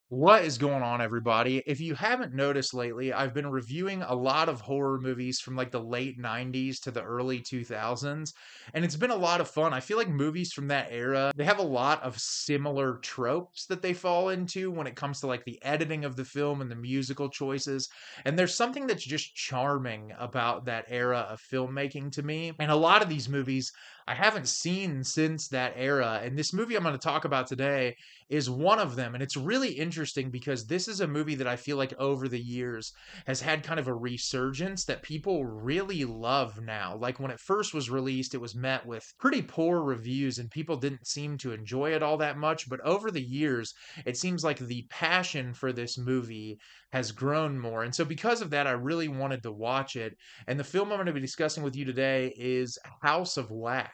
What is going on, everybody? If you haven't noticed lately, I've been reviewing a lot of horror movies from like the late 90s to the early 2000s, and it's been a lot of fun. I feel like movies from that era, they have a lot of similar tropes that they fall into when it comes to like the editing of the film and the musical choices. And there's something that's just charming about that era of filmmaking to me. And a lot of these movies I haven't seen since that era. And this movie I'm going to talk about today is one of them. And it's really interesting because this is a movie that I feel like over the years has had kind of a resurgence that people really love now. Like when it first was released, it was met with pretty poor reviews and people didn't seem to enjoy it all that much. But over the years, it seems like the passion for this movie has grown more. And so, because of that, I really wanted to watch it. And the film I'm going to be discussing with you today is House of Wax.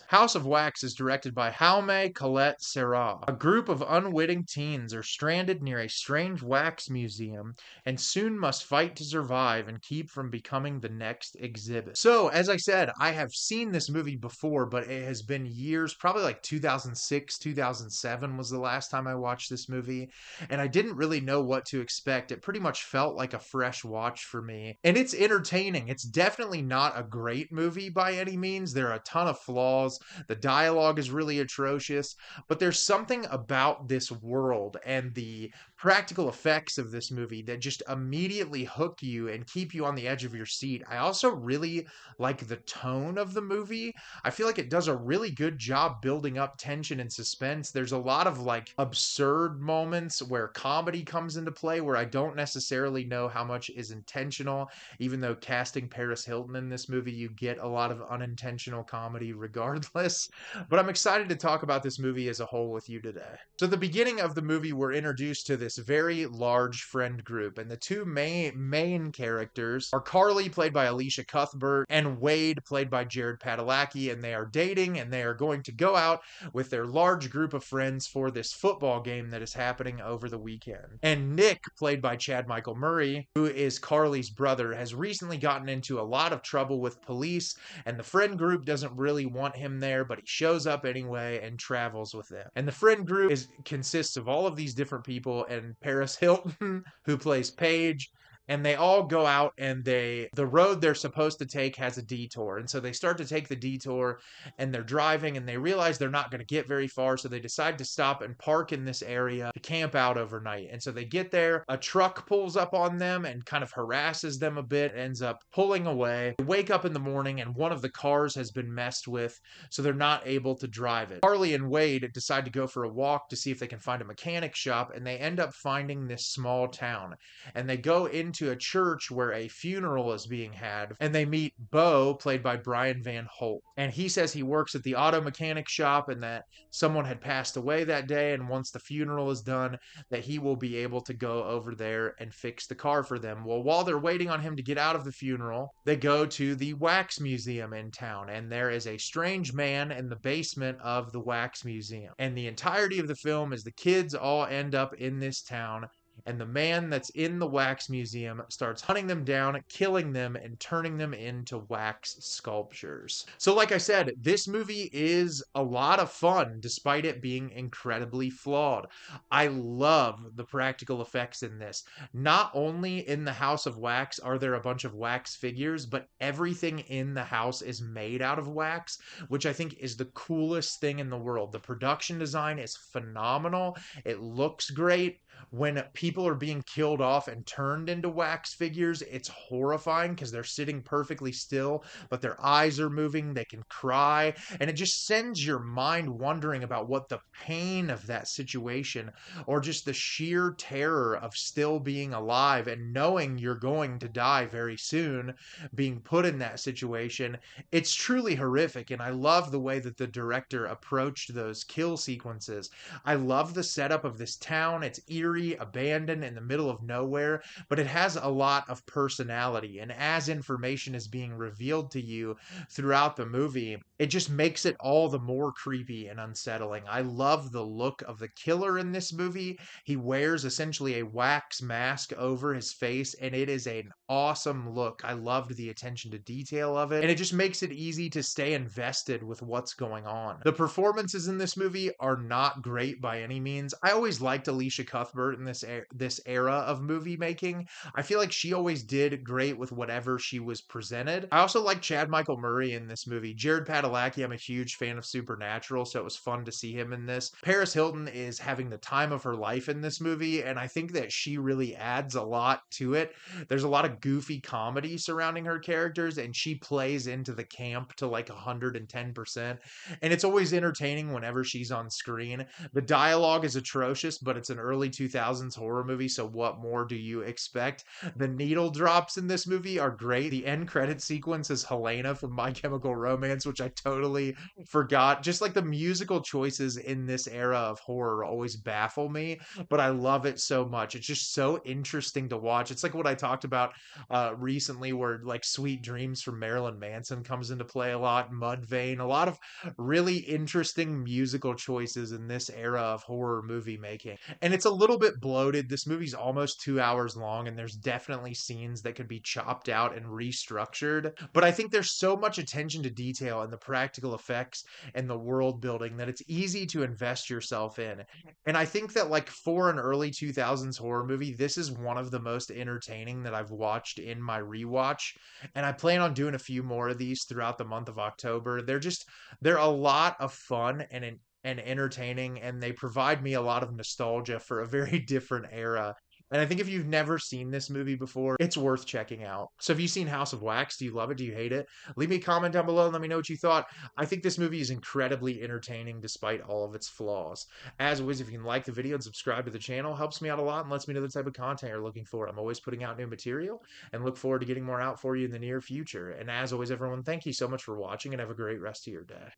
House of Wax is directed by Jaume Collet Serra. A group of unwitting teens are stranded near a strange wax museum and soon must fight to survive and keep from becoming the next exhibit. So, as I said, I have seen this movie before, but it has been years, probably like 2006, 2007 was the last time I watched this movie, and I didn't really know what to expect. It pretty much felt like a fresh watch for me, and it's entertaining. It's definitely not a great movie by any means. There are a ton of flaws. The dialogue is really atrocious, but there's something about this world and the practical effects of this movie that just immediately hook you and keep you on the edge of your seat. I also really like the tone of the movie. I feel like it does a really good job building up tension and suspense. There's a lot of like absurd moments where comedy comes into play where I don't necessarily know how much is intentional. Even though casting Paris Hilton in this movie, you get a lot of unintentional comedy regardless. But I'm excited to talk about this movie as a whole with you today. So, the beginning of the movie, we're introduced to this very large friend group, and the two main characters are Carly, played by Alicia Cuthbert, and Wade, played by Jared Padalecki, and they are dating and they are going to go out with their large group of friends for this football game that is happening over the weekend. And Nick, played by Chad Michael Murray, who is Carly's brother, has recently gotten into a lot of trouble with police, and the friend group doesn't really want him there, but he shows up anyway and travels with them. And the friend group consists of all of these different people, and Paris Hilton, who plays Paige, and they all go out and the road they're supposed to take has a detour, and so they start to take the detour and they're driving and they realize they're not going to get very far, so they decide to stop and park in this area to camp out overnight. And so they get there, a truck pulls up on them and kind of harasses them a bit, ends up pulling away. They wake up in the morning and one of the cars has been messed with, so they're not able to drive it. Harley and Wade decide to go for a walk to see if they can find a mechanic shop, and they end up finding this small town, and they go into a church where a funeral is being had, and they meet Bo, played by Brian Van Holt, and he says he works at the auto mechanic shop and that someone had passed away that day, and once the funeral is done that he will be able to go over there and fix the car for them. Well, while they're waiting on him to get out of the funeral, they go to the wax museum in town, and there is a strange man in the basement of the wax museum, and the entirety of the film is the kids all end up in this town, and the man that's in the wax museum starts hunting them down, killing them, and turning them into wax sculptures. So, like I said, this movie is a lot of fun despite it being incredibly flawed. I love the practical effects in this. Not only in the House of Wax are there a bunch of wax figures, but everything in the house is made out of wax, which I think is the coolest thing in the world. The production design is phenomenal, it looks great. When people are being killed off and turned into wax figures, it's horrifying because they're sitting perfectly still, but their eyes are moving, they can cry, and it just sends your mind wondering about what the pain of that situation or just the sheer terror of still being alive and knowing you're going to die very soon, being put in that situation. It's truly horrific, and I love the way that the director approached those kill sequences. I love the setup of this town. It's eerie, abandoned, abandoned in the middle of nowhere, but it has a lot of personality. And as information is being revealed to you throughout the movie, it just makes it all the more creepy and unsettling. I love the look of the killer in this movie. He wears essentially a wax mask over his face, and it is an awesome look. I loved the attention to detail of it, and it just makes it easy to stay invested with what's going on. The performances in this movie are not great by any means. I always liked Alicia Cuthbert in this era of movie making. I feel like she always did great with whatever she was presented. I also like Chad Michael Murray in this movie. Jared Padalecki, I'm a huge fan of Supernatural, so it was fun to see him in this. Paris Hilton is having the time of her life in this movie, and I think that she really adds a lot to it. There's a lot of goofy comedy surrounding her characters, and she plays into the camp to like 110%. And it's always entertaining whenever she's on screen. The dialogue is atrocious, but it's an early 2000s horror movie, so what more do you expect? The needle drops in this movie are great. The end credit sequence is Helena from My Chemical Romance, which I totally forgot. Just like the musical choices in this era of horror always baffle me, but I love it so much. It's just so interesting to watch. It's like what I talked about recently, where like Sweet Dreams from Marilyn Manson comes into play a lot, Mudvayne, a lot of really interesting musical choices in this era of horror movie making. And it's a little bit bloated. This movie's almost 2 hours long, and there's definitely scenes that could be chopped out and restructured. But I think there's so much attention to detail and the practical effects and the world building that it's easy to invest yourself in. And I think that, like, for an early 2000s horror movie, this is one of the most entertaining that I've watched in my rewatch. And I plan on doing a few more of these throughout the month of October. They're a lot of fun and entertaining, and they provide me a lot of nostalgia for a very different era. And I think if you've never seen this movie before, it's worth checking out. So have you seen House of Wax? Do you love it? Do you hate it? Leave me a comment down below and let me know what you thought. I think this movie is incredibly entertaining despite all of its flaws. As always, if you can like the video and subscribe to the channel, helps me out a lot and lets me know the type of content you're looking for. I'm always putting out new material and look forward to getting more out for you in the near future. And as always, everyone, thank you so much for watching and have a great rest of your day.